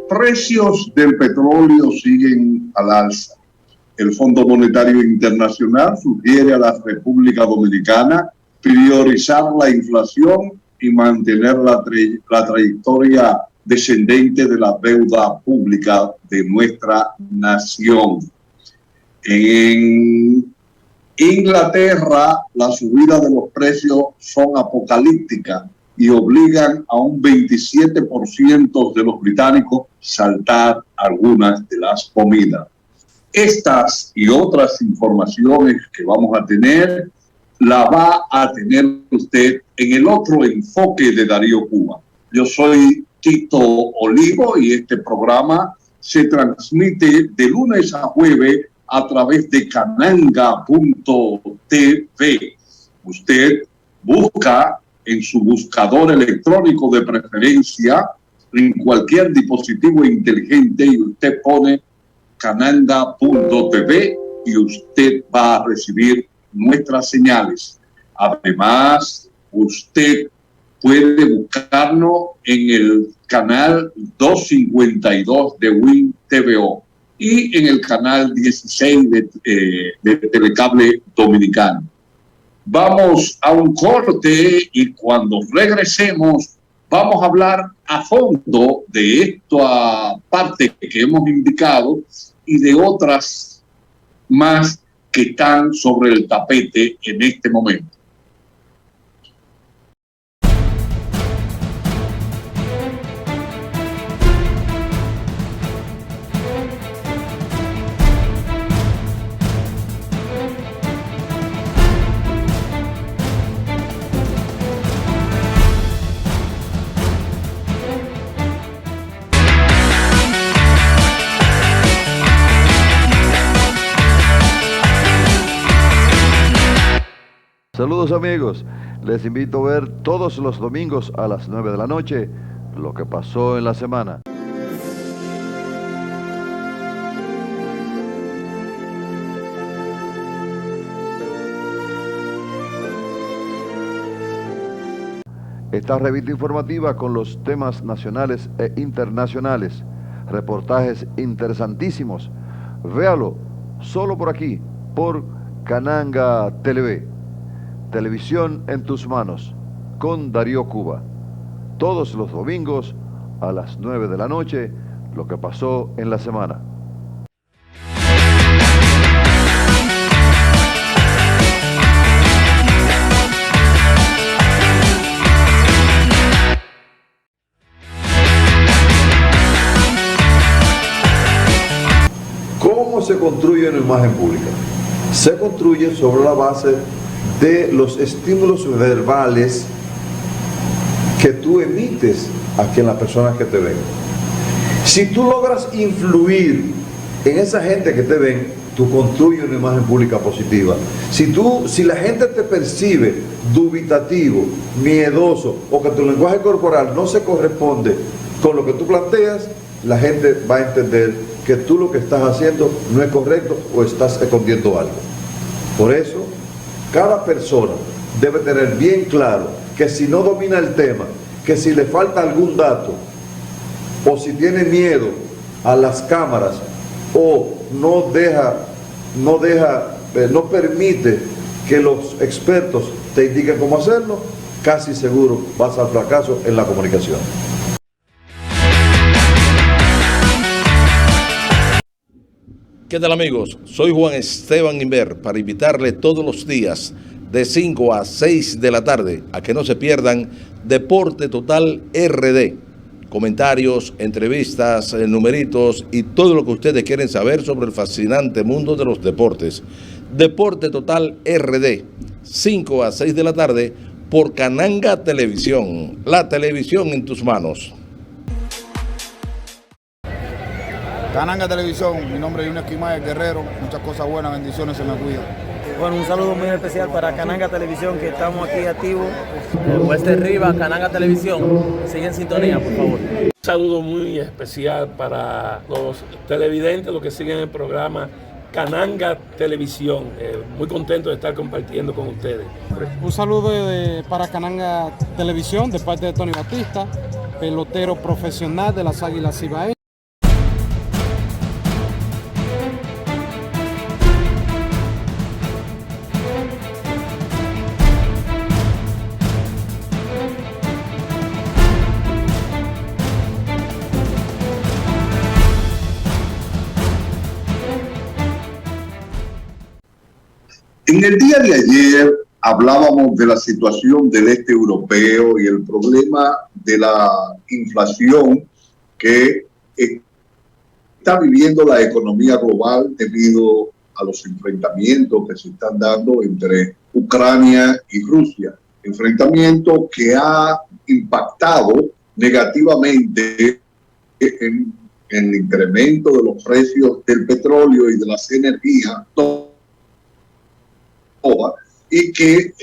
Precios del petróleo siguen al alza. El Fondo Monetario Internacional sugiere a la República Dominicana priorizar la inflación y mantener la trayectoria descendente de la deuda pública de nuestra nación. En Inglaterra, la subida de los precios son apocalípticas y obligan a un 27% de los británicos saltar algunas de las comidas. Estas y otras informaciones que vamos a tener, la va a tener usted en el otro enfoque de Darío Cuba. Yo soy Tito Olivo y este programa se transmite de lunes a jueves a través de cananga.tv. Usted busca en su buscador electrónico de preferencia, en cualquier dispositivo inteligente, y usted pone cananga.tv y usted va a recibir nuestras señales. Además, usted puede buscarnos en el canal 252 de Win TVO y en el canal 16 de Telecable Dominicano. Vamos a un corte y cuando regresemos vamos a hablar a fondo de esta parte que hemos indicado y de otras más que están sobre el tapete en este momento. Saludos amigos, les invito a ver todos los domingos a las 9 de la noche lo que pasó en la semana. Esta revista informativa con los temas nacionales e internacionales, reportajes interesantísimos, véalo solo por aquí, por Cananga TV. Televisión en tus manos, con Darío Cuba. Todos los domingos a las 9 de la noche, lo que pasó en la semana. ¿Cómo se construye una imagen pública? Se construye sobre la base de los estímulos verbales que tú emites aquí en las personas que te ven. Si tú logras influir en esa gente que te ven, tú construyes una imagen pública positiva. Si la gente te percibe dubitativo, miedoso, o que tu lenguaje corporal no se corresponde con lo que tú planteas, la gente va a entender que tú lo que estás haciendo no es correcto o estás escondiendo algo. Por eso, cada persona debe tener bien claro que si no domina el tema, que si le falta algún dato, o si tiene miedo a las cámaras, o no permite que los expertos te indiquen cómo hacerlo, casi seguro vas al fracaso en la comunicación. ¿Qué tal amigos? Soy Juan Esteban Inver para invitarle todos los días de 5 a 6 de la tarde a que no se pierdan Deporte Total RD. Comentarios, entrevistas, numeritos y todo lo que ustedes quieren saber sobre el fascinante mundo de los deportes. Deporte Total RD, 5 a 6 de la tarde por Cananga Televisión, la televisión en tus manos. Cananga Televisión, mi nombre es Junior Quimaez Guerrero, muchas cosas buenas, bendiciones, se me cuida. Bueno, un saludo muy especial para Cananga Televisión, que estamos aquí activos. Wester Rivas, Cananga Televisión, sigue en sintonía, por favor. Un saludo muy especial para los televidentes, los que siguen el programa Cananga Televisión. Muy contento de estar compartiendo con ustedes. Un saludo para Cananga Televisión de parte de Tony Batista, pelotero profesional de las Águilas Cibaeñas. En el día de ayer hablábamos de la situación del este europeo y el problema de la inflación que está viviendo la economía global debido a los enfrentamientos que se están dando entre Ucrania y Rusia. Enfrentamiento que ha impactado negativamente en el incremento de los precios del petróleo y de las energías y que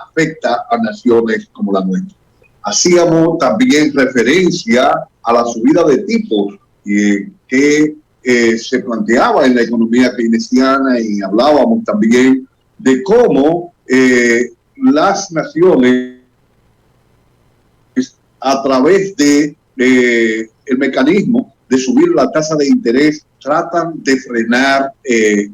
afecta a naciones como la nuestra. Hacíamos también referencia a la subida de tipos que se planteaba en la economía keynesiana, y hablábamos también de cómo las naciones, a través de el mecanismo de subir la tasa de interés, tratan de frenar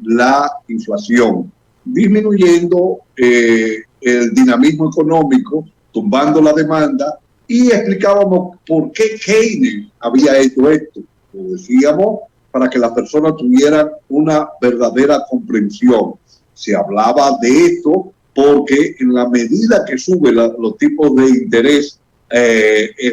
la inflación, disminuyendo el dinamismo económico, tumbando la demanda, y explicábamos por qué Keynes había hecho esto. Lo decíamos para que las personas tuvieran una verdadera comprensión. Se hablaba de esto porque en la medida que suben los tipos de interés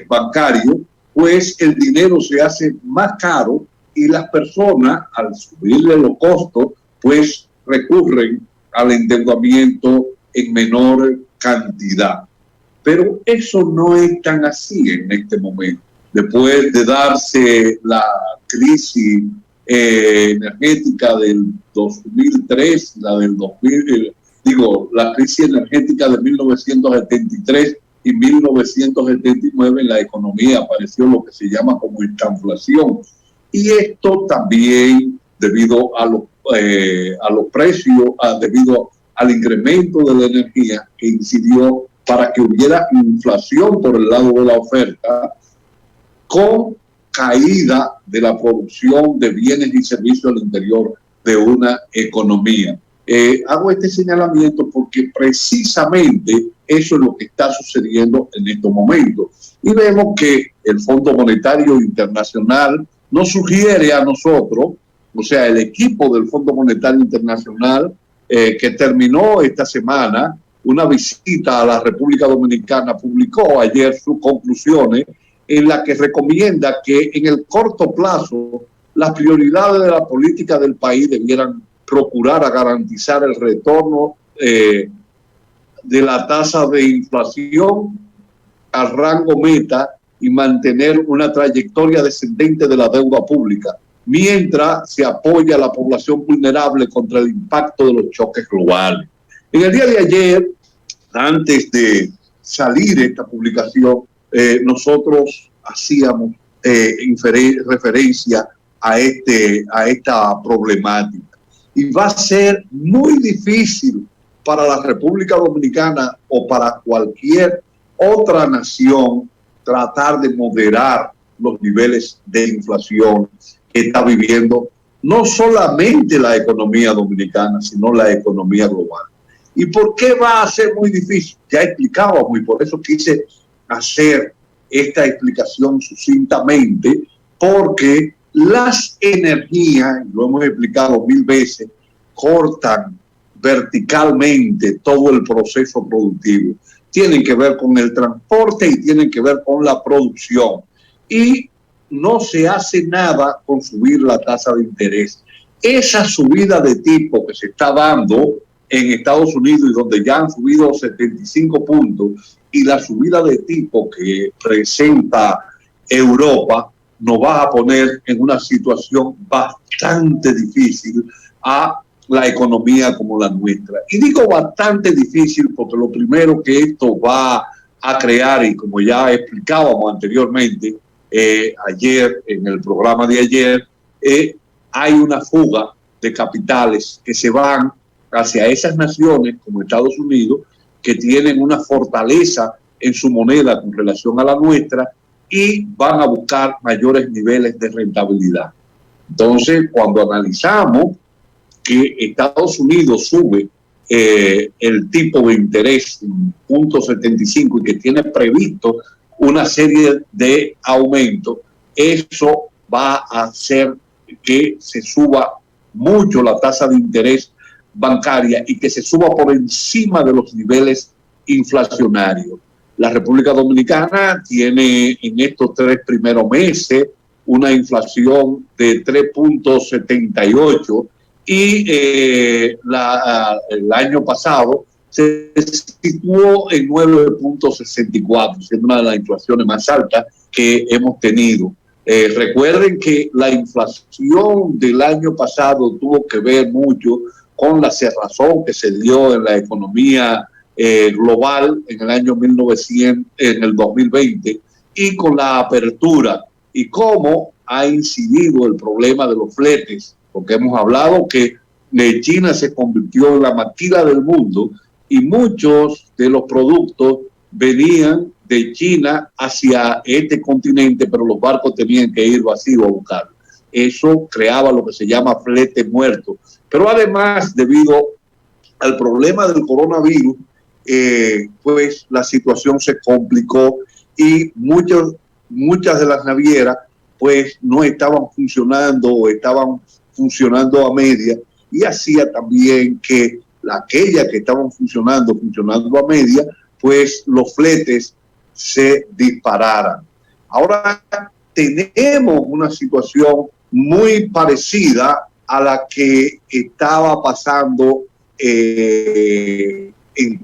bancario, pues el dinero se hace más caro y las personas, al subirle los costos, pues recurren al endeudamiento en menor cantidad. Pero eso no es tan así en este momento. Después de darse la crisis energética del 2003, la crisis energética de 1973 y 1979, en la economía apareció lo que se llama como estanflación. Y esto también debido a los precios, debido al incremento de la energía, que incidió para que hubiera inflación por el lado de la oferta, con caída de la producción de bienes y servicios al interior de una economía. Hago este señalamiento porque precisamente eso es lo que está sucediendo en estos momentos. Y vemos que el Fondo Monetario Internacional nos sugiere a nosotros, o sea, el equipo del Fondo Monetario Internacional, que terminó esta semana una visita a la República Dominicana, publicó ayer sus conclusiones en la que recomienda que en el corto plazo las prioridades de la política del país debieran procurar a garantizar el retorno de la tasa de inflación al rango meta y mantener una trayectoria descendente de la deuda pública, mientras se apoya a la población vulnerable contra el impacto de los choques globales. En el día de ayer, antes de salir esta publicación, nosotros hacíamos referencia a esta problemática. Y va a ser muy difícil para la República Dominicana o para cualquier otra nación tratar de moderar los niveles de inflación que está viviendo no solamente la economía dominicana, sino la economía global. ¿Y por qué va a ser muy difícil? Ya explicábamos, y por eso quise hacer esta explicación sucintamente, porque las energías, lo hemos explicado 1000 veces, cortan verticalmente todo el proceso productivo. Tienen que ver con el transporte y tienen que ver con la producción. Y no se hace nada con subir la tasa de interés. Esa subida de tipo que se está dando en Estados Unidos y donde ya han subido 75 puntos, y la subida de tipo que presenta Europa, nos va a poner en una situación bastante difícil a la economía como la nuestra. Y digo bastante difícil porque lo primero que esto va a crear, y como ya explicábamos anteriormente, ayer, en el programa de ayer, hay una fuga de capitales que se van hacia esas naciones como Estados Unidos, que tienen una fortaleza en su moneda con relación a la nuestra, y van a buscar mayores niveles de rentabilidad. Entonces, cuando analizamos que Estados Unidos sube el tipo de interés en 0.75 y que tiene previsto una serie de aumentos, eso va a hacer que se suba mucho la tasa de interés bancaria y que se suba por encima de los niveles inflacionarios. La República Dominicana tiene en estos 3 primeros meses una inflación de 3.78 y el año pasado se situó en 9.64, siendo una de las inflaciones más altas que hemos tenido. Recuerden que la inflación del año pasado tuvo que ver mucho con la cerrazón que se dio en la economía global en el año 2020 y con la apertura y cómo ha incidido el problema de los fletes, porque hemos hablado que China se convirtió en la maquila del mundo y muchos de los productos venían de China hacia este continente, pero los barcos tenían que ir vacíos a buscarlo. Eso creaba lo que se llama flete muerto. Pero además, debido al problema del coronavirus, pues la situación se complicó y muchas de las navieras pues no estaban funcionando o estaban funcionando a media, y hacía también que aquellas que estaban funcionando a media, pues los fletes se dispararan. Ahora tenemos una situación muy parecida a la que estaba pasando en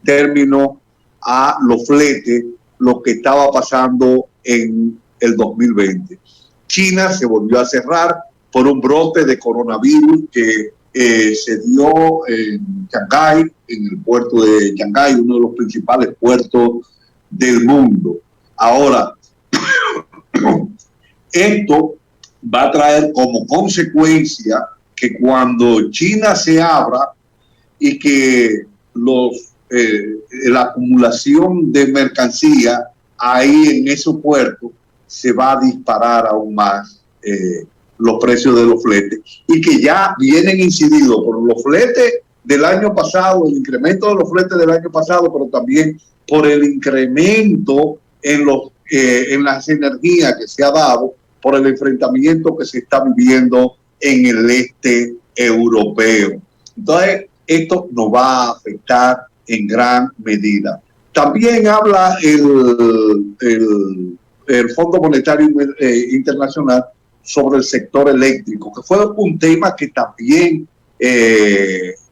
términos a los fletes, lo que estaba pasando en el 2020. China se volvió a cerrar por un brote de coronavirus que se dio en Shanghái, en el puerto de Shanghái, uno de los principales puertos del mundo. Ahora, esto va a traer como consecuencia que cuando China se abra y que la acumulación de mercancía ahí en esos puertos se va a disparar aún más los precios de los fletes, y que ya vienen incididos por los fletes del año pasado, el incremento de los fletes del año pasado, pero también por el incremento en las energías que se ha dado por el enfrentamiento que se está viviendo en el este europeo. Entonces, esto nos va a afectar en gran medida. También habla el Fondo Monetario Internacional sobre el sector eléctrico, que fue un tema que también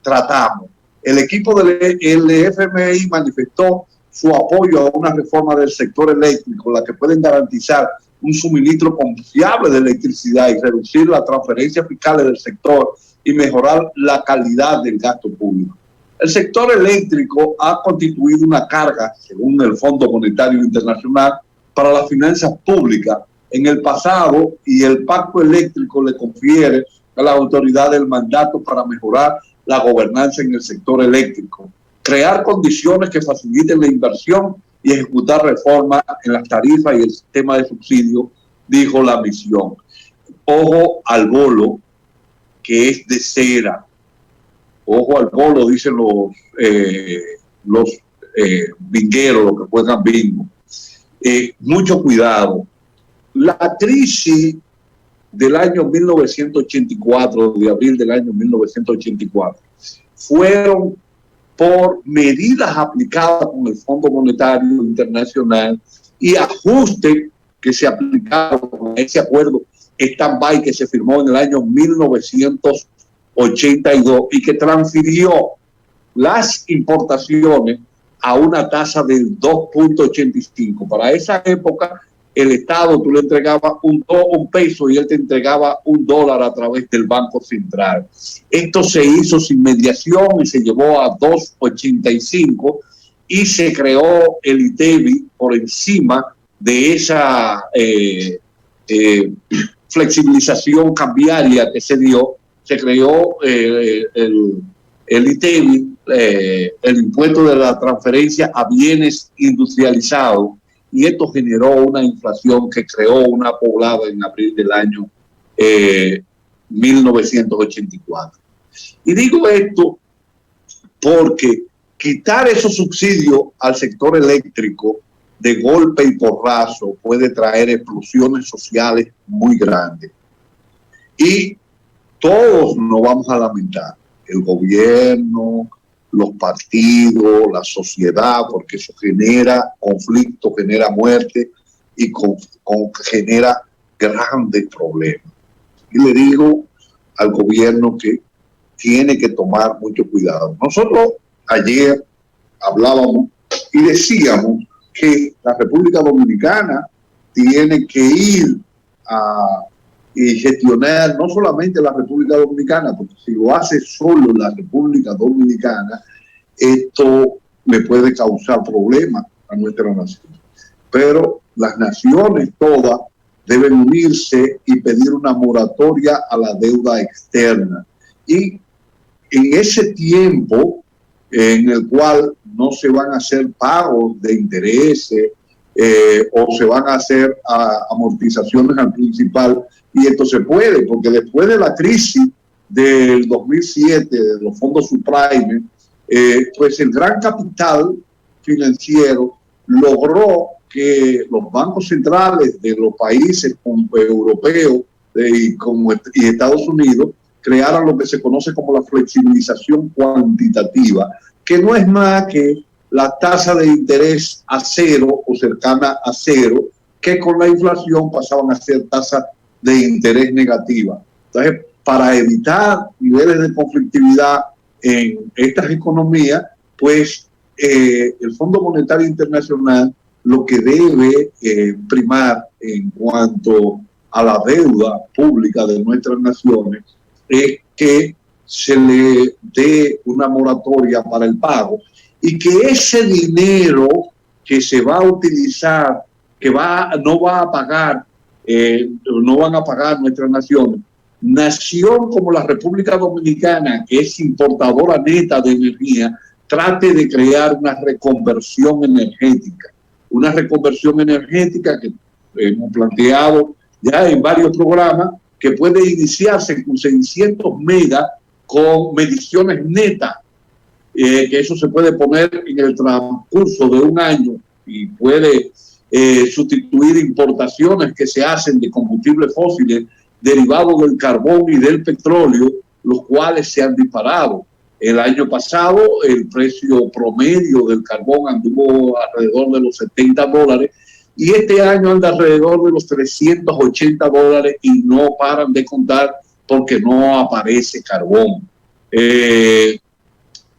tratamos. El equipo del FMI manifestó su apoyo a una reforma del sector eléctrico, la que pueden garantizar un suministro confiable de electricidad y reducir las transferencias fiscales del sector y mejorar la calidad del gasto público. El sector eléctrico ha constituido una carga, según el Fondo Monetario Internacional, para las finanzas públicas en el pasado, y el pacto eléctrico le confiere a la autoridad el mandato para mejorar la gobernanza en el sector eléctrico, crear condiciones que faciliten la inversión y ejecutar reformas en las tarifas y el sistema de subsidio, dijo la misión. Ojo al bolo, que es de cera. Ojo al bolo, dicen los bingueros, los que juegan bingo. Mucho cuidado. La crisis del año 1984, de abril del año 1984, fueron por medidas aplicadas con el Fondo Monetario Internacional y ajustes que se aplicaron con ese acuerdo stand-by que se firmó en el año 1982 y que transfirió las importaciones a una tasa del 2.85. Para esa época, el Estado, tú le entregabas un peso y él te entregaba $1 a través del Banco Central. Esto se hizo sin mediación y se llevó a 2.85 y se creó el ITEBI por encima de esa flexibilización cambiaria que se dio. Se creó el ITEBI, el impuesto de la transferencia a bienes industrializados, y esto generó una inflación que creó una poblada en abril del año 1984. Y digo esto porque quitar esos subsidios al sector eléctrico de golpe y porrazo puede traer explosiones sociales muy grandes. Y todos nos vamos a lamentar. el gobierno, los partidos, la sociedad, porque eso genera conflicto, genera muerte y genera grandes problemas. Y le digo al gobierno que tiene que tomar mucho cuidado. Nosotros ayer hablábamos y decíamos que la República Dominicana tiene que ir y gestionar no solamente la República Dominicana, porque si lo hace solo la República Dominicana, esto le puede causar problemas a nuestra nación. Pero las naciones todas deben unirse y pedir una moratoria a la deuda externa. Y en ese tiempo en el cual no se van a hacer pagos de intereses o se van a hacer amortizaciones al principal, y esto se puede, porque después de la crisis del 2007, de los fondos subprime, pues el gran capital financiero logró que los bancos centrales de los países europeos y Estados Unidos crearan lo que se conoce como la flexibilización cuantitativa, que no es más que la tasa de interés a cero o cercana a cero, que con la inflación pasaban a ser tasas de interés negativa. Entonces, para evitar niveles de conflictividad en estas economías, pues el Fondo Monetario Internacional lo que debe primar en cuanto a la deuda pública de nuestras naciones es que se le dé una moratoria para el pago y que ese dinero que se va a utilizar, que no van a pagar nuestras naciones, nación como la República Dominicana, que es importadora neta de energía, trate de crear una reconversión energética. Una reconversión energética que hemos planteado ya en varios programas, que puede iniciarse con 600 megas con mediciones netas, que eso se puede poner en el transcurso de un año y puede sustituir importaciones que se hacen de combustibles fósiles derivados del carbón y del petróleo, los cuales se han disparado. El año pasado el precio promedio del carbón anduvo alrededor de los $70 y este año anda alrededor de los $380 y no paran de contar porque no aparece carbón.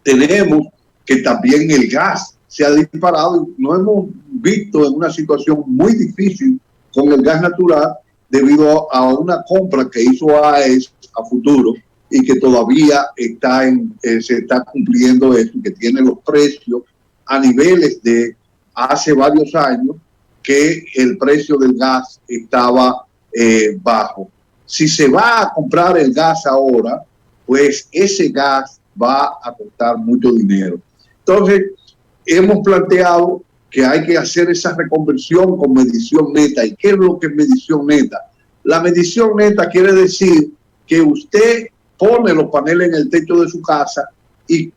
Tenemos que también el gas se ha disparado y nos hemos visto en una situación muy difícil con el gas natural debido a una compra que hizo AES a futuro y que todavía se está cumpliendo eso, que tiene los precios a niveles de hace varios años que el precio del gas estaba bajo. Si se va a comprar el gas ahora, pues ese gas va a costar mucho dinero. Entonces, hemos planteado que hay que hacer esa reconversión con medición neta. ¿Y qué es lo que es medición neta? La medición neta quiere decir que usted pone los paneles en el techo de su casa y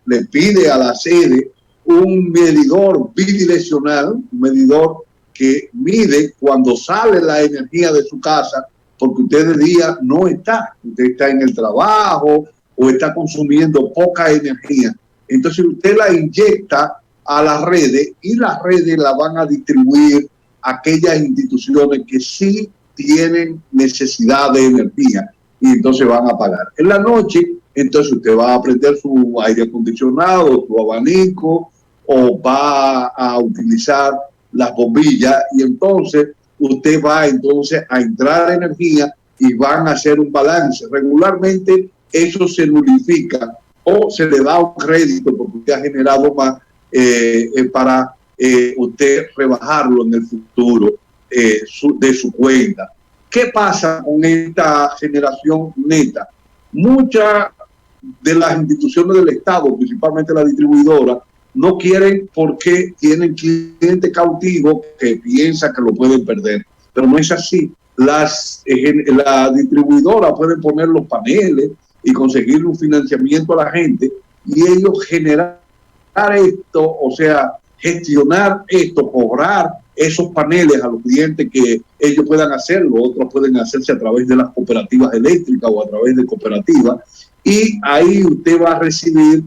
le pide a la sede un medidor bidireccional, un medidor que mide cuando sale la energía de su casa, porque usted de día no está, usted está en el trabajo o está consumiendo poca energía. Entonces usted la inyecta a las redes y las redes la van a distribuir a aquellas instituciones que sí tienen necesidad de energía y entonces van a pagar. En la noche, entonces usted va a prender su aire acondicionado, su abanico, o va a utilizar las bombillas y entonces usted va entonces a entrar a energía y van a hacer un balance. Regularmente eso se nulifica o se le da un crédito porque usted ha generado más para usted rebajarlo en el futuro de su cuenta. ¿Qué pasa con esta generación neta? Muchas de las instituciones del Estado, principalmente la distribuidora, no quieren porque tienen clientes cautivos que piensan que lo pueden perder. Pero no es así. La distribuidora puede poner los paneles y conseguir un financiamiento a la gente y ellos generar esto, o sea, gestionar esto, cobrar esos paneles a los clientes que ellos puedan hacerlo. Otros pueden hacerse a través de las cooperativas eléctricas o a través de cooperativas y ahí usted va a recibir,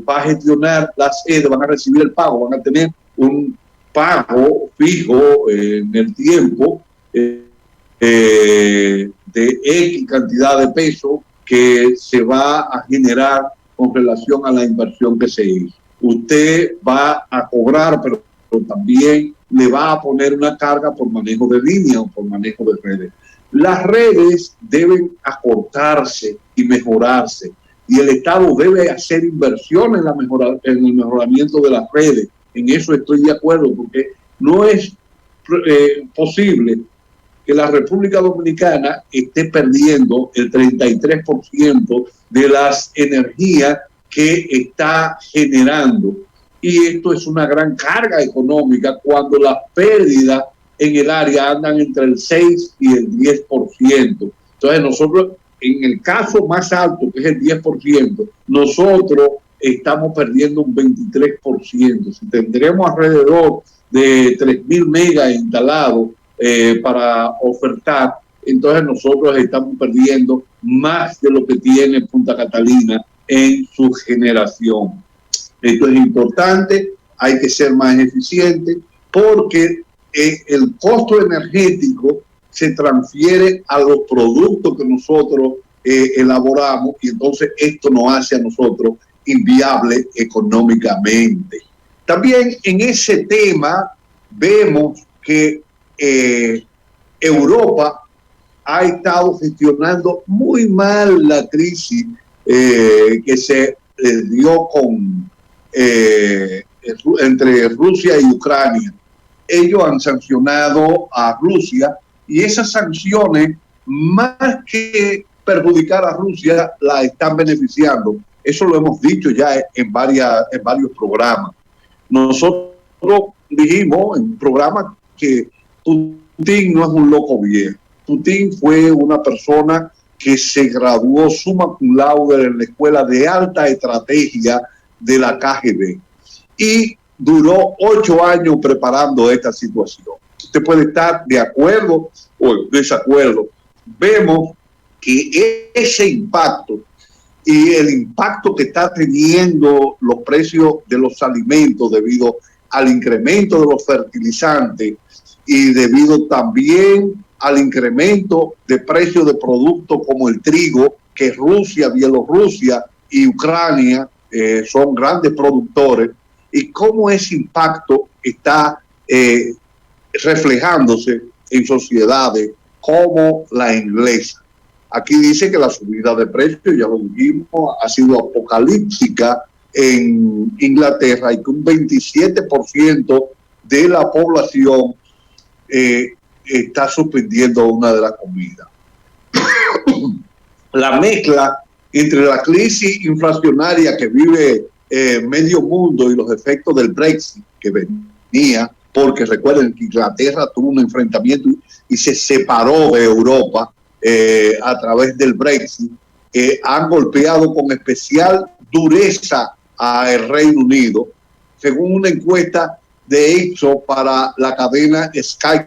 va a gestionar las sedes, van a recibir el pago, van a tener un pago fijo en el tiempo de X cantidad de pesos que se va a generar con relación a la inversión que se hizo. Usted va a cobrar, pero también le va a poner una carga por manejo de línea o por manejo de redes. Las redes deben acortarse y mejorarse, y el Estado debe hacer inversión en el mejoramiento de las redes. En eso estoy de acuerdo, porque no es posible que la República Dominicana esté perdiendo el 33% de las energías que está generando. Y esto es una gran carga económica cuando las pérdidas en el área andan entre el 6 y el 10%. Entonces nosotros, en el caso más alto, que es el 10%, nosotros estamos perdiendo un 23%. Si tendremos alrededor de 3.000 megas instalados para ofertar, entonces nosotros estamos perdiendo más de lo que tiene Punta Catalina en su generación. Esto es importante, hay que ser más eficiente, porque el costo energético se transfiere a los productos que nosotros elaboramos, y entonces esto nos hace a nosotros inviable económicamente. También en ese tema vemos que Europa ha estado gestionando muy mal la crisis que se dio entre Rusia y Ucrania. Ellos han sancionado a Rusia, y esas sanciones, más que perjudicar a Rusia, la están beneficiando. Eso lo hemos dicho ya en varios programas. Nosotros dijimos en un programa que Putin no es un loco viejo. Putin fue una persona que se graduó summa cum laude en la Escuela de Alta Estrategia de la KGB y duró 8 años preparando esta situación. Usted puede estar de acuerdo o en desacuerdo. Vemos que ese impacto y el impacto que está teniendo los precios de los alimentos debido al incremento de los fertilizantes y debido también al incremento de precios de productos como el trigo, que Rusia, Bielorrusia y Ucrania son grandes productores, y cómo ese impacto está reflejándose en sociedades como la inglesa. Aquí dice que la subida de precios, ya lo dijimos, ha sido apocalíptica en Inglaterra, y que un 27% de la población está suspendiendo una de las comidas. La mezcla entre la crisis inflacionaria que vive medio mundo y los efectos del Brexit que venía, porque recuerden que Inglaterra tuvo un enfrentamiento y se separó de Europa a través del Brexit, han golpeado con especial dureza al Reino Unido. Según una encuesta de Ipsos para la cadena Sky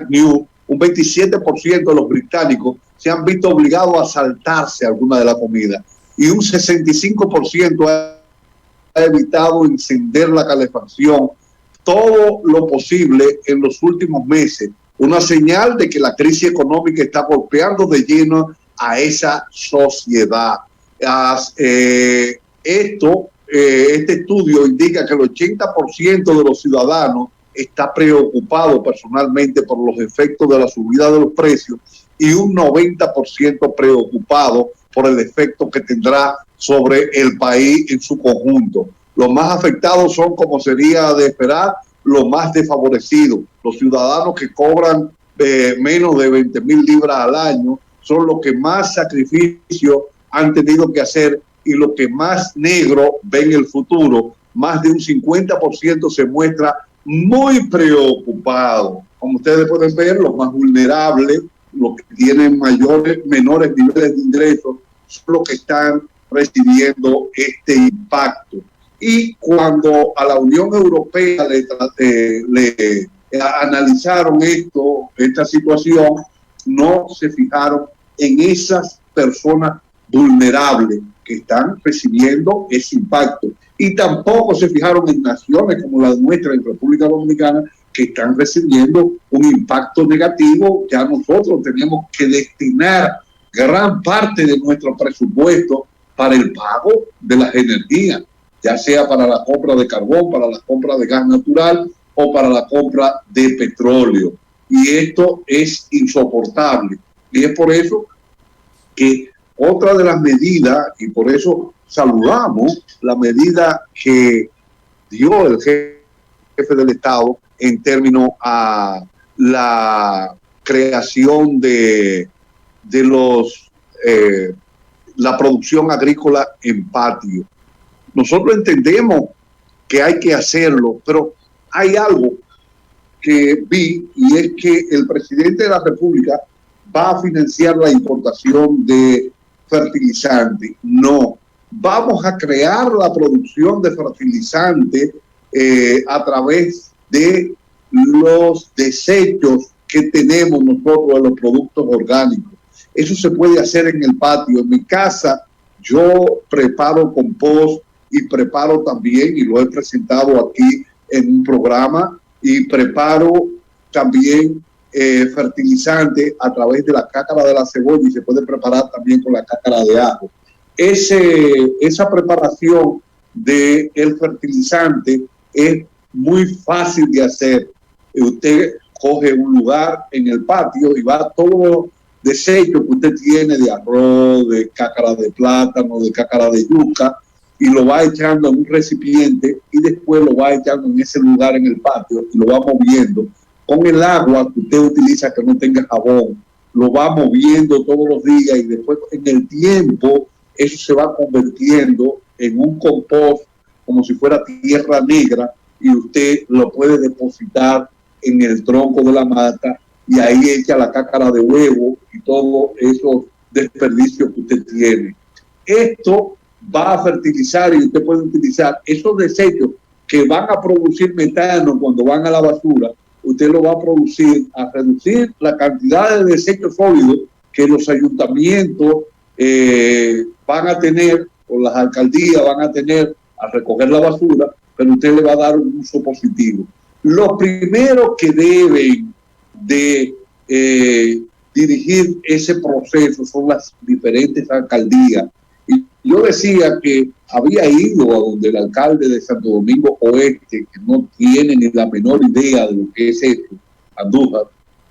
News, un 27% de los británicos se han visto obligados a saltarse alguna de la comida, y un 65% ha evitado encender la calefacción todo lo posible en los últimos meses. Una señal de que la crisis económica está golpeando de lleno a esa sociedad. Este estudio indica que el 80% de los ciudadanos está preocupado personalmente por los efectos de la subida de los precios, y un 90% preocupado por el efecto que tendrá sobre el país en su conjunto. Los más afectados son, como sería de esperar, los más desfavorecidos. Los ciudadanos que cobran menos de 20,000 libras al año son los que más sacrificio han tenido que hacer y los que más negro ven el futuro. Más de un 50% se muestra muy preocupado. Como ustedes pueden ver, los más vulnerables, los que tienen menores niveles de ingresos, son los que están recibiendo este impacto. Y cuando a la Unión Europea le analizaron esta situación, no se fijaron en esas personas vulnerables que están recibiendo ese impacto. Y tampoco se fijaron en naciones como la nuestra, en República Dominicana, que están recibiendo un impacto negativo. Ya nosotros tenemos que destinar gran parte de nuestro presupuesto para el pago de las energías, ya sea para la compra de carbón, para la compra de gas natural o para la compra de petróleo. Y esto es insoportable. Y es por eso que otra de las medidas, y por eso saludamos la medida que dio el jefe del Estado en términos a la creación de la producción agrícola en patio. Nosotros entendemos que hay que hacerlo, pero hay algo que vi, y es que el presidente de la República va a financiar la importación de fertilizantes. No, vamos a crear la producción de fertilizantes a través de los desechos que tenemos nosotros de los productos orgánicos. Eso se puede hacer en el patio. En mi casa yo preparo compost y preparo también, y lo he presentado aquí en un programa, y preparo también fertilizante a través de la cácara de la cebolla, y se puede preparar también con la cácara de ajo. Esa preparación del fertilizante es muy fácil de hacer. Usted coge un lugar en el patio y va todos los desechos que usted tiene de arroz, de cácara de plátano, de cácara de yuca, y lo va echando en un recipiente y después lo va echando en ese lugar en el patio y lo va moviendo con el agua que usted utiliza que no tenga jabón. Lo va moviendo todos los días y después en el tiempo eso se va convirtiendo en un compost como si fuera tierra negra, y usted lo puede depositar en el tronco de la mata y ahí echa la cácara de huevo y todos esos desperdicios que usted tiene. Esto va a fertilizar, y usted puede utilizar esos desechos que van a producir metano cuando van a la basura. Usted lo va a producir, a reducir la cantidad de desechos sólidos que los ayuntamientos van a tener, o las alcaldías van a tener al recoger la basura, pero usted le va a dar un uso positivo. Los primeros que deben de dirigir ese proceso son las diferentes alcaldías. Y yo decía que había ido a donde el alcalde de Santo Domingo Oeste, que no tiene ni la menor idea de lo que es esto, Andújar,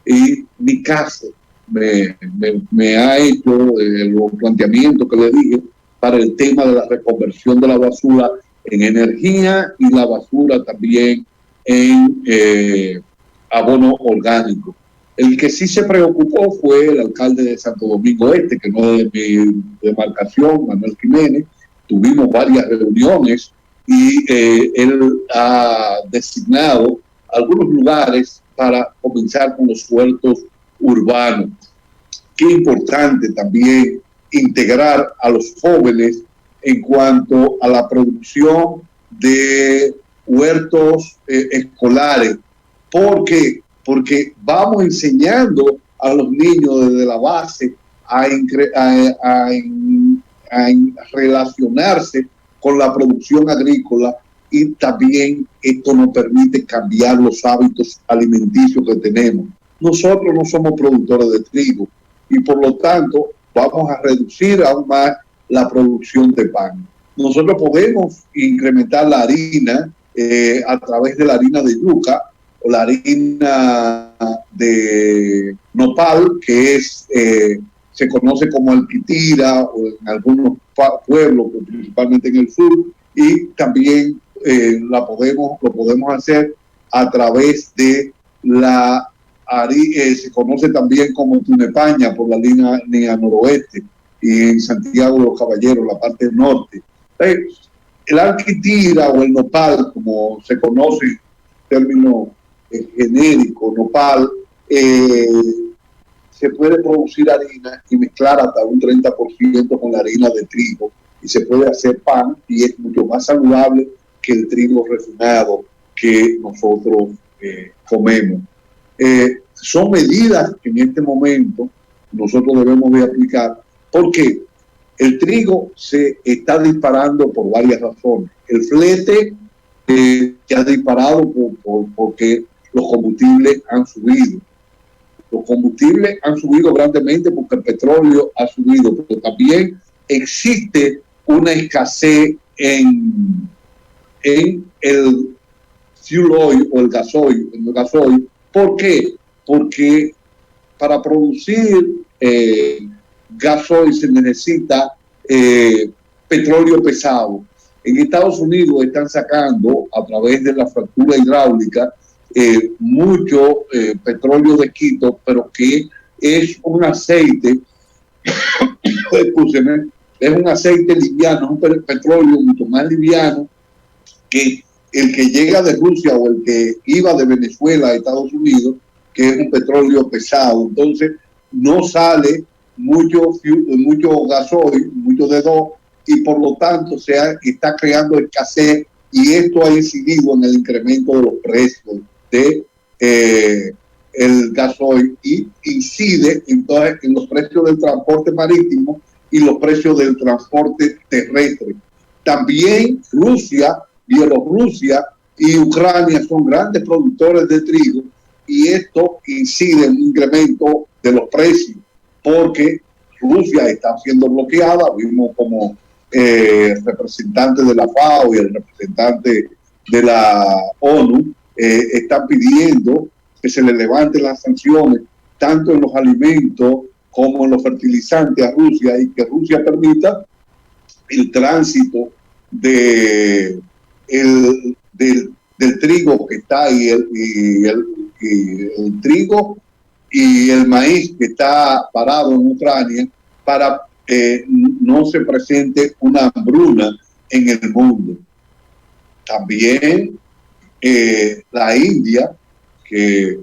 y mi caso me ha hecho los planteamientos que le dije para el tema de la reconversión de la basura en energía y la basura también en abono orgánico. El que sí se preocupó fue el alcalde de Santo Domingo Este, que no es de mi demarcación, Manuel Jiménez. Tuvimos varias reuniones y él ha designado algunos lugares para comenzar con los huertos urbanos. Qué importante también integrar a los jóvenes en cuanto a la producción de huertos escolares. Porque vamos enseñando a los niños desde la base a relacionarse con la producción agrícola, y también esto nos permite cambiar los hábitos alimenticios que tenemos. Nosotros no somos productores de trigo y por lo tanto vamos a reducir aún más la producción de pan. Nosotros podemos incrementar la harina a través de la harina de yuca o la harina de nopal, que es se conoce como alquitira, o en algunos pueblos, principalmente en el sur, y también lo podemos hacer a través de la harina, se conoce también como tunepaña por la línea noroeste, y en Santiago de los Caballeros, la parte norte. El alquitira o el nopal, como se conoce en términos genérico, nopal, se puede producir harina y mezclar hasta un 30% con la harina de trigo, y se puede hacer pan, y es mucho más saludable que el trigo refinado que nosotros comemos. Son medidas que en este momento nosotros debemos de aplicar, ¿Por qué? El trigo se está disparando por varias razones. El flete se ha disparado porque los combustibles han subido. Los combustibles han subido grandemente porque el petróleo ha subido, pero también existe una escasez en el fuel oil o el gasoil. ¿Por qué? Porque para producir gasoil se necesita petróleo pesado. En Estados Unidos están sacando a través de la fractura hidráulica mucho petróleo de Quito, pero que es un aceite, escúcheme, es un aceite liviano, es un petróleo mucho más liviano que el que llega de Rusia o el que iba de Venezuela a Estados Unidos, que es un petróleo pesado. Entonces no sale mucho gasoil, mucho D2, y por lo tanto está creando escasez, y esto ha incidido en el incremento de los precios de el gasoil y incide entonces en los precios del transporte marítimo y los precios del transporte terrestre. También Rusia, Bielorrusia y Ucrania son grandes productores de trigo, y esto incide en un incremento de los precios porque Rusia está siendo bloqueada. Vimos como representantes de la FAO y el representante de la ONU están pidiendo que se le levanten las sanciones tanto en los alimentos como en los fertilizantes a Rusia, y que Rusia permita el tránsito del trigo que está ahí, el trigo y el maíz que está parado en Ucrania, para no se presente una hambruna en el mundo. También la India, que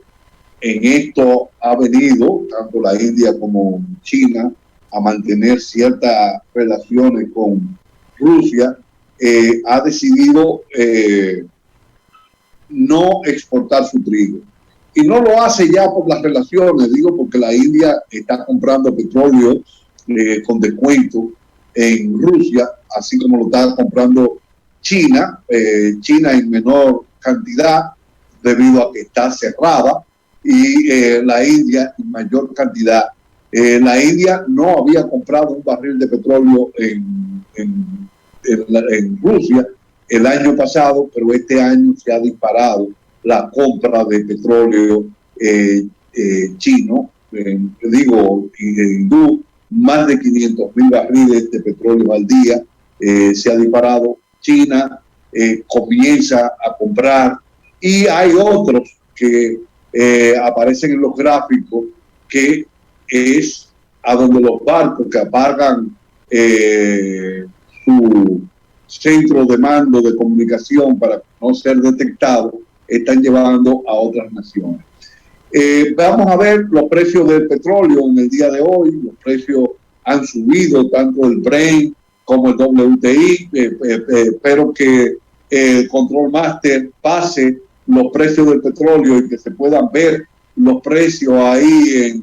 en esto ha venido, tanto la India como China, a mantener ciertas relaciones con Rusia, ha decidido no exportar su trigo. Y no lo hace ya por las relaciones, digo, porque la India está comprando petróleo con descuento en Rusia, así como lo está comprando China, China en menor cantidad debido a que está cerrada, y la India en mayor cantidad. La India no había comprado un barril de petróleo en Rusia el año pasado, pero este año se ha disparado la compra de petróleo chino, hindú, más de 500,000 barriles de petróleo al día se ha disparado. China comienza a comprar, y hay otros que aparecen en los gráficos, que es a donde los barcos que apagan su centro de mando de comunicación para no ser detectados, están llevando a otras naciones. Vamos a ver los precios del petróleo en el día de hoy. Los precios han subido, tanto el Brent como el WTI. Espero que el Control Master pase los precios del petróleo y que se puedan ver los precios ahí en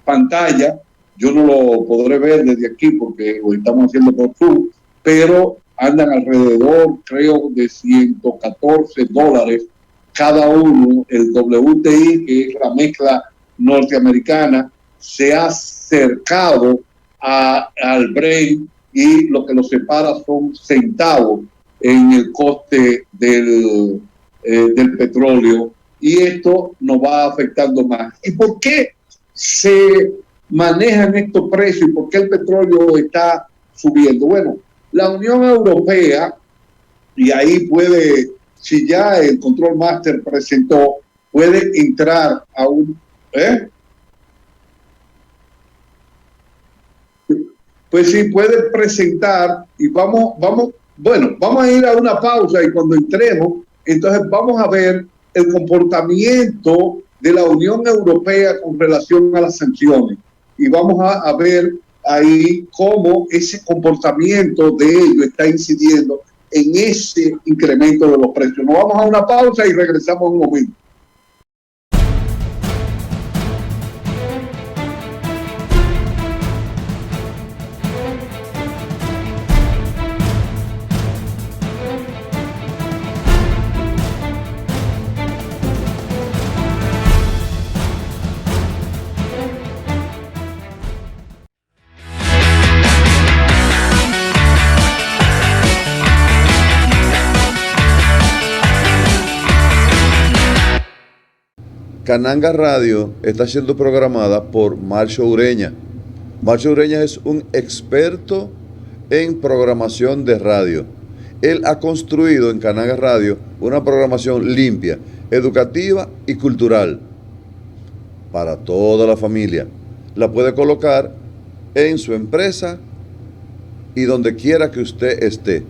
pantalla. Yo no lo podré ver desde aquí porque lo estamos haciendo por Zoom, pero andan alrededor, creo, de $114 cada uno. El WTI, que es la mezcla norteamericana, se ha acercado al Brent, y lo que lo separa son centavos en el coste del petróleo, y esto nos va afectando más. ¿Y por qué se manejan estos precios y por qué el petróleo está subiendo? Bueno, la Unión Europea, y ahí puede, si ya el Control Master presentó, puede entrar a un... Pues sí, puede presentar, y vamos a ir a una pausa, y cuando entremos, entonces vamos a ver el comportamiento de la Unión Europea con relación a las sanciones, y vamos a ver ahí cómo ese comportamiento de ellos está incidiendo en ese incremento de los precios. Nos vamos a una pausa y regresamos en un momento. Cananga Radio está siendo programada por Marcio Ureña. Marcio Ureña es un experto en programación de radio. Él ha construido en Cananga Radio una programación limpia, educativa y cultural para toda la familia. La puede colocar en su empresa y donde quiera que usted esté.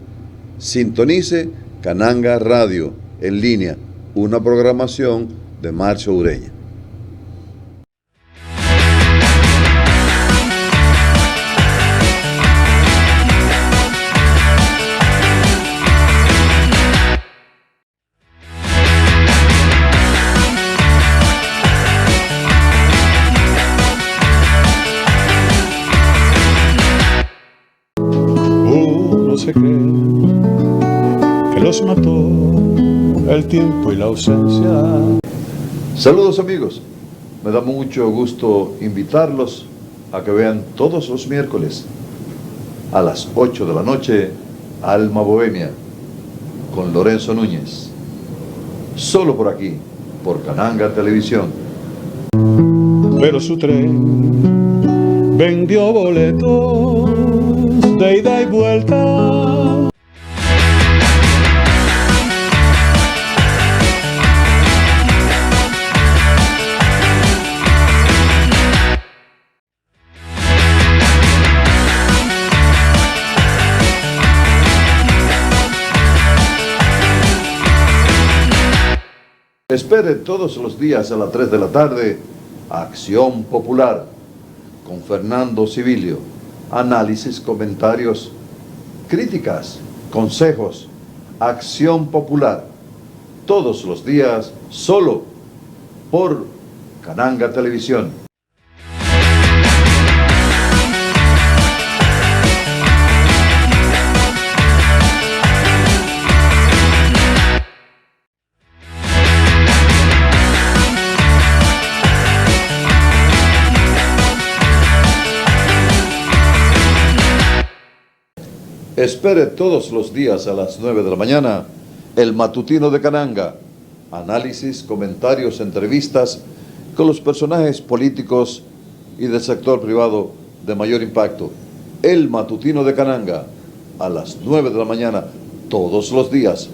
Sintonice Cananga Radio en línea, una programación de Marcio Ureña. No se cree que los mató el tiempo y la ausencia. Saludos amigos, me da mucho gusto invitarlos a que vean todos los miércoles a las 8 de la noche Alma Bohemia con Lorenzo Núñez, solo por aquí, por Cananga Televisión. Pero su tren vendió boletos de ida y vuelta. Espere todos los días a las 3 de la tarde Acción Popular con Fernando Civilio. Análisis, comentarios, críticas, consejos. Acción Popular. Todos los días solo por Cananga Televisión. Espere todos los días a las 9 de la mañana el matutino de Cananga. Análisis, comentarios, entrevistas con los personajes políticos y del sector privado de mayor impacto. El matutino de Cananga a las 9 de la mañana todos los días.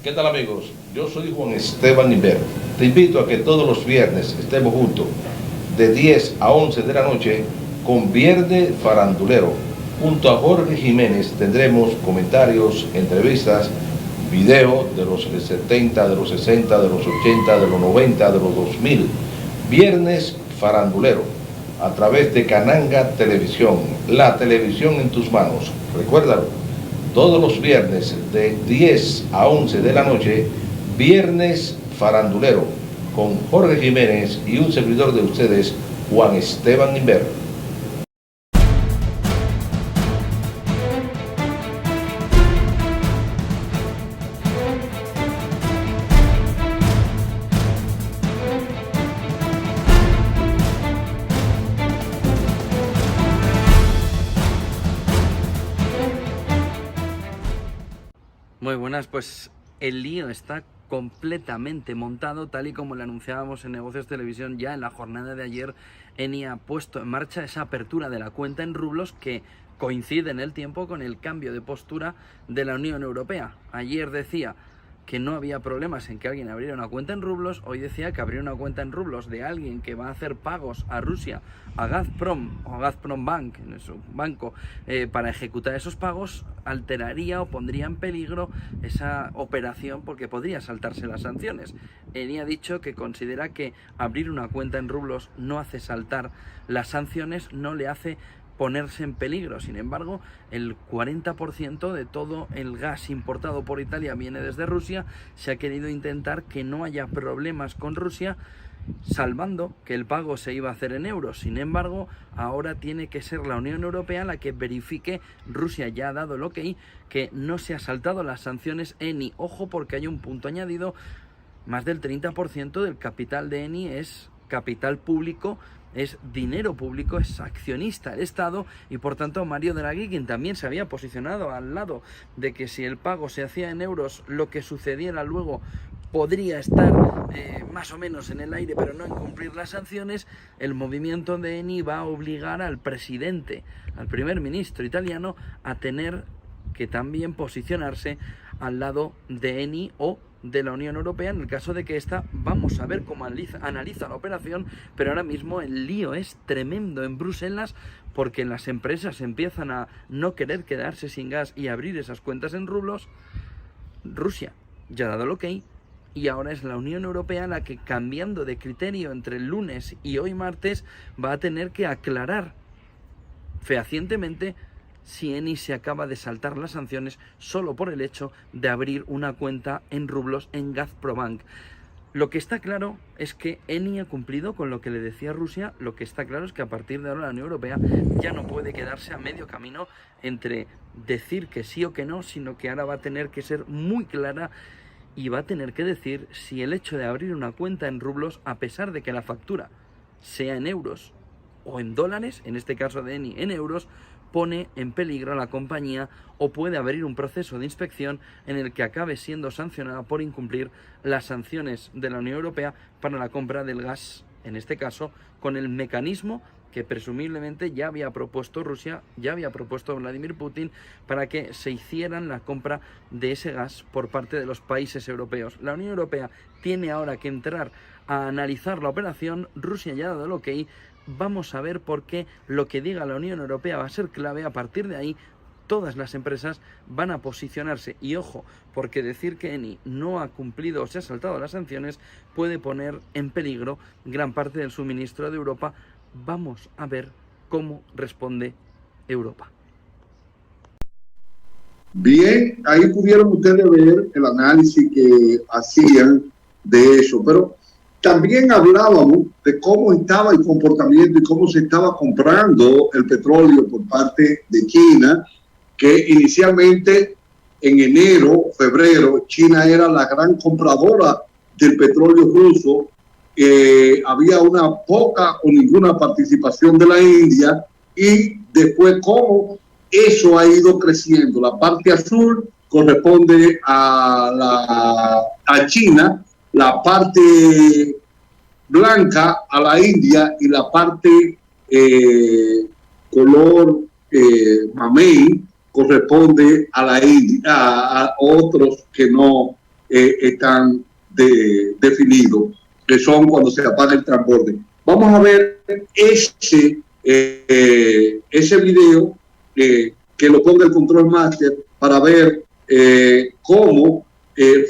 ¿Qué tal amigos? Yo soy Juan Esteban Inver. Te invito a que todos los viernes estemos juntos de 10 a 11 de la noche con Viernes Farandulero. Junto a Jorge Jiménez tendremos comentarios, entrevistas, videos de los 70, de los 60, de los 80, de los 90, de los 2000. Viernes Farandulero a través de Cananga Televisión, la televisión en tus manos. Recuérdalo. Todos los viernes de 10 a 11 de la noche, Viernes Farandulero, con Jorge Jiménez y un servidor de ustedes, Juan Esteban Inver. Muy buenas, pues el lío está completamente montado, tal y como lo anunciábamos en Negocios Televisión ya en la jornada de ayer. Eni ha puesto en marcha esa apertura de la cuenta en rublos que coincide en el tiempo con el cambio de postura de la Unión Europea. Ayer decía que no había problemas en que alguien abriera una cuenta en rublos, hoy decía que abrir una cuenta en rublos de alguien que va a hacer pagos a Rusia, a Gazprom o a Gazprom Bank, en su banco, para ejecutar esos pagos, alteraría o pondría en peligro esa operación porque podría saltarse las sanciones. Eni ha dicho que considera que abrir una cuenta en rublos no hace saltar las sanciones, no le hace ponerse en peligro. Sin embargo, el 40% de todo el gas importado por Italia viene desde Rusia. Se ha querido intentar que no haya problemas con Rusia, salvando que el pago se iba a hacer en euros. Sin embargo, ahora tiene que ser la Unión Europea la que verifique. Rusia ya ha dado el ok, que no se ha saltado las sanciones Eni. Ojo, porque hay un punto añadido: más del 30% del capital de Eni es capital público, es dinero público, es accionista el Estado, y por tanto Mario Draghi, quien también se había posicionado al lado de que si el pago se hacía en euros, lo que sucediera luego podría estar más o menos en el aire, pero no incumplir las sanciones. El movimiento de Eni va a obligar al presidente, al primer ministro italiano, a tener que también posicionarse al lado de Eni o de la Unión Europea en el caso de que esta, vamos a ver cómo analiza la operación, pero ahora mismo el lío es tremendo en Bruselas porque las empresas empiezan a no querer quedarse sin gas y abrir esas cuentas en rublos. Rusia ya ha dado el ok y ahora es la Unión Europea la que, cambiando de criterio entre el lunes y hoy martes, va a tener que aclarar fehacientemente si Eni se acaba de saltar las sanciones solo por el hecho de abrir una cuenta en rublos en Gazprobank. Lo que está claro es que Eni ha cumplido con lo que le decía Rusia. Lo que está claro es que a partir de ahora la Unión Europea ya no puede quedarse a medio camino entre decir que sí o que no, sino que ahora va a tener que ser muy clara y va a tener que decir si el hecho de abrir una cuenta en rublos, a pesar de que la factura sea en euros o en dólares, en este caso de Eni en euros, pone en peligro a la compañía o puede abrir un proceso de inspección en el que acabe siendo sancionada por incumplir las sanciones de la Unión Europea para la compra del gas, en este caso con el mecanismo que presumiblemente ya había propuesto Rusia, ya había propuesto Vladimir Putin, para que se hicieran la compra de ese gas por parte de los países europeos. La Unión Europea tiene ahora que entrar a analizar la operación. Rusia ya ha dado el ok. Vamos a ver por qué lo que diga la Unión Europea va a ser clave. A partir de ahí, todas las empresas van a posicionarse. Y ojo, porque decir que Eni no ha cumplido o se ha saltado las sanciones puede poner en peligro gran parte del suministro de Europa. Vamos a ver cómo responde Europa. Bien, ahí pudieron ustedes ver el análisis que hacían de eso, pero también hablábamos de cómo estaba el comportamiento y cómo se estaba comprando el petróleo por parte de China, que inicialmente en enero, febrero, China era la gran compradora del petróleo ruso. Había una poca o ninguna participación de la India, y después cómo eso ha ido creciendo. La parte azul corresponde a China, la parte blanca a la India y la parte color mamey corresponde a la India, a otros que no están definidos, que son cuando se apaga el transborde. Vamos a ver ese video que lo ponga el Control Master para ver cómo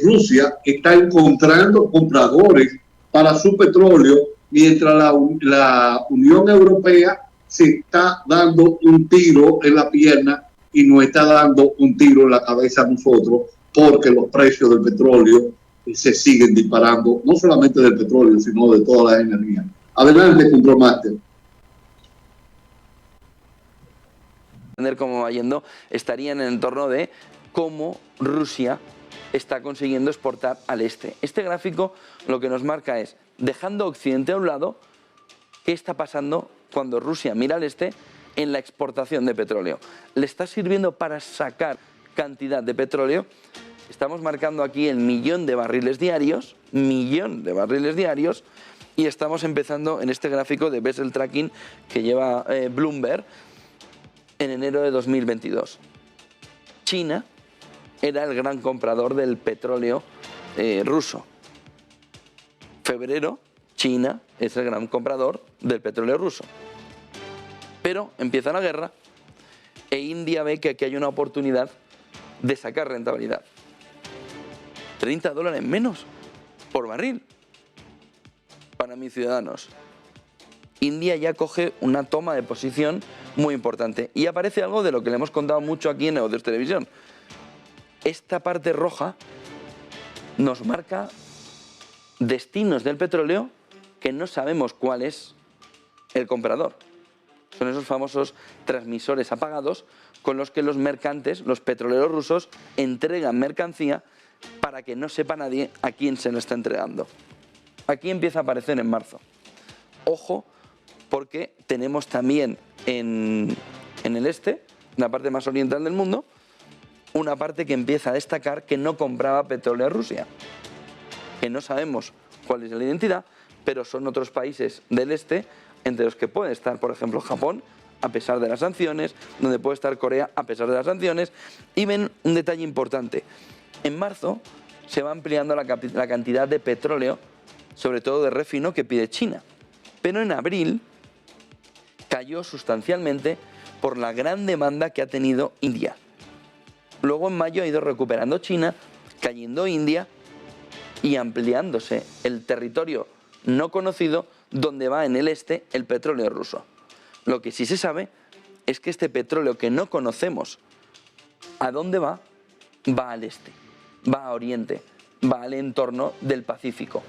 Rusia está encontrando compradores para su petróleo, mientras la Unión Europea se está dando un tiro en la pierna y nos está dando un tiro en la cabeza a nosotros, porque los precios del petróleo se siguen disparando, no solamente del petróleo, sino de todas las energías. Adelante, Control Master. Entender cómo va yendo, estaría en el entorno de cómo Rusia está consiguiendo exportar al este. Este gráfico lo que nos marca es, dejando Occidente a un lado, qué está pasando cuando Rusia mira al este en la exportación de petróleo. ¿Le está sirviendo para sacar cantidad de petróleo? Estamos marcando aquí el 1.000.000 de barriles diarios, y estamos empezando en este gráfico de Vessel Tracking que lleva Bloomberg en enero de 2022. China era el gran comprador del petróleo ruso. Febrero, China es el gran comprador del petróleo ruso. Pero empieza la guerra e India ve que aquí hay una oportunidad de sacar rentabilidad. $30 menos por barril para mis ciudadanos. India ya coge una toma de posición muy importante. Y aparece algo de lo que le hemos contado mucho aquí en Negocios Televisión. Esta parte roja nos marca destinos del petróleo que no sabemos cuál es el comprador. Son esos famosos transmisores apagados con los que los mercantes, los petroleros rusos, entregan mercancía para que no sepa nadie a quién se la está entregando. Aquí empieza a aparecer en marzo. Ojo, porque tenemos también en el este, en la parte más oriental del mundo, una parte que empieza a destacar que no compraba petróleo a Rusia, que no sabemos cuál es la identidad, pero son otros países del este, entre los que puede estar, por ejemplo, Japón, a pesar de las sanciones, donde puede estar Corea, a pesar de las sanciones. Y ven un detalle importante. En marzo se va ampliando la cantidad de petróleo, sobre todo de refino, que pide China. Pero en abril cayó sustancialmente por la gran demanda que ha tenido India. Luego en mayo ha ido recuperando China, cayendo India y ampliándose el territorio no conocido donde va en el este el petróleo ruso. Lo que sí se sabe es que este petróleo que no conocemos a dónde va, va al este, va a oriente, va al entorno del Pacífico.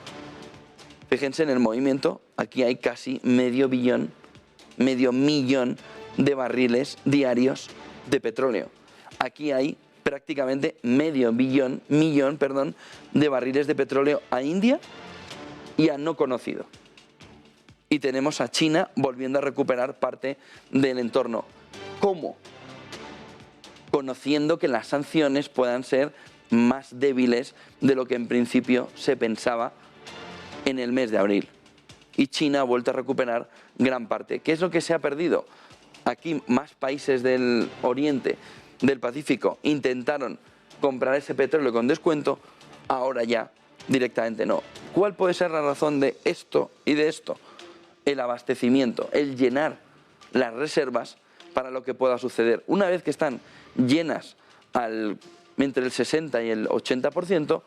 Fíjense en el movimiento, aquí hay casi medio millón de barriles diarios de petróleo. Aquí hay prácticamente medio millón de barriles de petróleo a India y a no conocido. Y tenemos a China volviendo a recuperar parte del entorno. ¿Cómo? Conociendo que las sanciones puedan ser más débiles de lo que en principio se pensaba en el mes de abril. Y China ha vuelto a recuperar gran parte. ¿Qué es lo que se ha perdido? Aquí más países del Oriente, del Pacífico, intentaron comprar ese petróleo con descuento, ahora ya directamente no. ¿Cuál puede ser la razón de esto y de esto? El abastecimiento, el llenar las reservas para lo que pueda suceder. Una vez que están llenas entre el 60 y el 80%,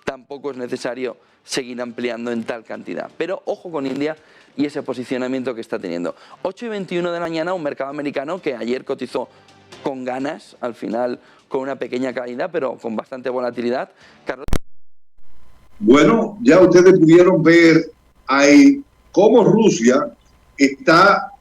tampoco es necesario seguir ampliando en tal cantidad. Pero ojo con India y ese posicionamiento que está teniendo. 8:21 de la mañana, un mercado americano que ayer cotizó con ganas, al final con una pequeña caída, pero con bastante volatilidad. Carlos. Bueno, ya ustedes pudieron ver ahí cómo Rusia está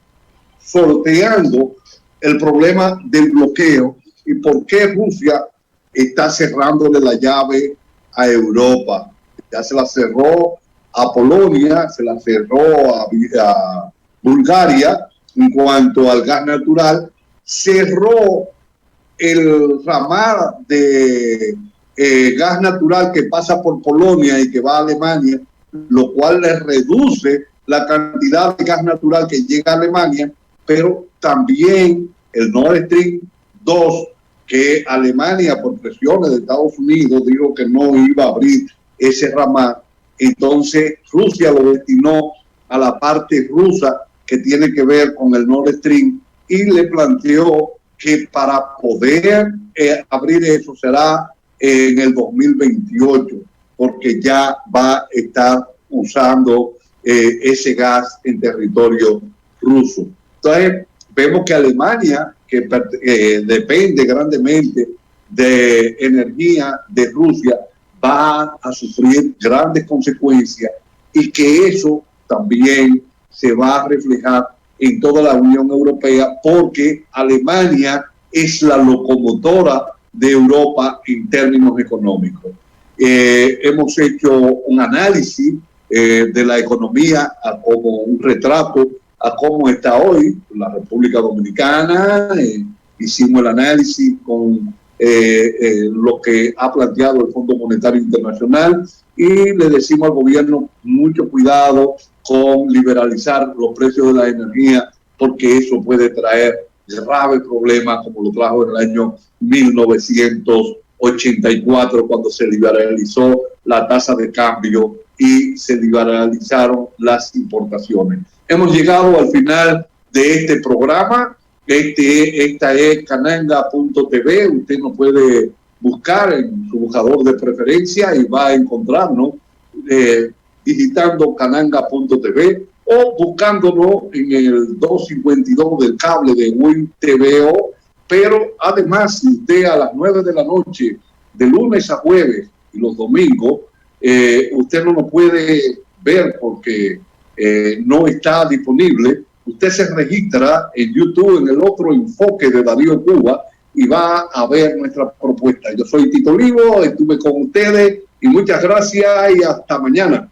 sorteando el problema del bloqueo y por qué Rusia está cerrándole la llave a Europa. Ya se la cerró a Polonia, se la cerró a Bulgaria en cuanto al gas natural, cerró el ramal de gas natural que pasa por Polonia y que va a Alemania, lo cual le reduce la cantidad de gas natural que llega a Alemania, pero también el Nord Stream 2, que Alemania, por presiones de Estados Unidos, dijo que no iba a abrir ese ramal. Entonces Rusia lo destinó a la parte rusa que tiene que ver con el Nord Stream y le planteó que para poder abrir eso será en el 2028, porque ya va a estar usando ese gas en territorio ruso. Entonces vemos que Alemania, que depende grandemente de energía de Rusia, va a sufrir grandes consecuencias y que eso también se va a reflejar en toda la Unión Europea, porque Alemania es la locomotora de Europa en términos económicos. Hemos hecho un análisis de la economía como un retrato a cómo está hoy la República Dominicana. Hicimos el análisis con lo que ha planteado el Fondo Monetario Internacional y le decimos al gobierno mucho cuidado con liberalizar los precios de la energía, porque eso puede traer graves problemas como lo trajo en el año 1984 cuando se liberalizó la tasa de cambio y se liberalizaron las importaciones. Hemos llegado al final de este programa. Esta es cananga.tv. Usted nos puede buscar en su buscador de preferencia y va a encontrarnos digitando cananga.tv o buscándonos en el 252 del cable de Win TVO. Pero además, si usted a las 9 de la noche, de lunes a jueves y los domingos, usted no lo puede ver porque no está disponible, usted se registra en YouTube en el otro enfoque de Darío Cuba y va a ver nuestra propuesta. Yo soy Tito Olivo, estuve con ustedes y muchas gracias y hasta mañana.